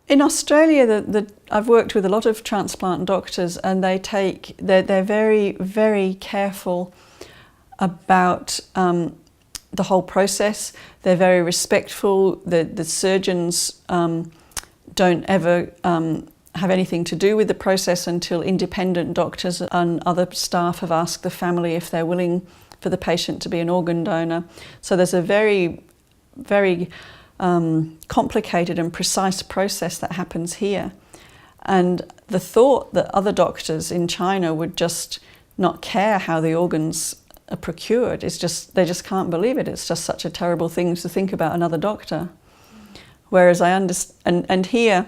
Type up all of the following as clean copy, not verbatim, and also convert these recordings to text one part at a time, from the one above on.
In Australia, I've worked with a lot of transplant doctors, and they're very, very careful about the whole process. They're very respectful. The surgeons don't ever have anything to do with the process until independent doctors and other staff have asked the family if they're willing for the patient to be an organ donor. So there's a very, very complicated and precise process that happens here. And the thought that other doctors in China would just not care how the organs are procured is just, they just can't believe it. It's just such a terrible thing to think about another doctor. Whereas I understand, and here,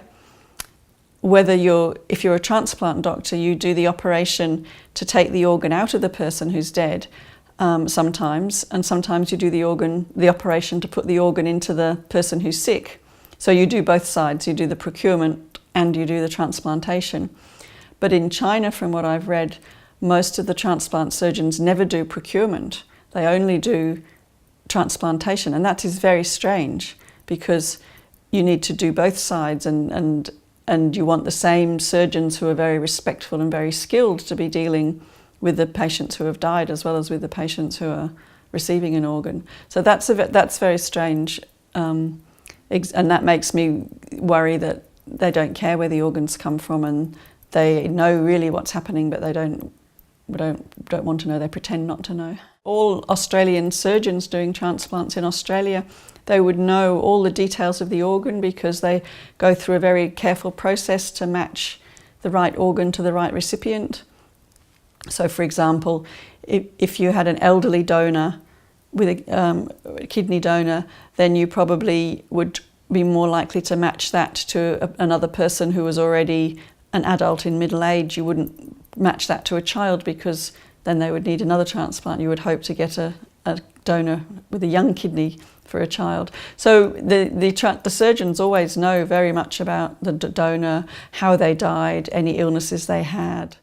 if you're a transplant doctor, you do the operation to take the organ out of the person who's dead, sometimes, and sometimes you do the operation to put the organ into the person who's sick. So you do both sides. You do the procurement and you do the transplantation. But in China, from what I've read, most of the transplant surgeons never do procurement. They only do transplantation, and that is very strange because you need to do both sides, and you want the same surgeons who are very respectful and very skilled to be dealing with the patients who have died as well as with the patients who are receiving an organ. So that's very strange, and that makes me worry that they don't care where the organs come from, and they know really what's happening, but they don't want to know. They pretend not to know. All Australian surgeons doing transplants in Australia, they would know all the details of the organ because they go through a very careful process to match the right organ to the right recipient. So, for example, if you had an elderly donor with a kidney donor, then you probably would be more likely to match that to another person who was already an adult in middle age. You wouldn't match that to a child because then they would need another transplant. You would hope to get a donor with a young kidney for a child. So the surgeons always know very much about the donor, how they died, any illnesses they had.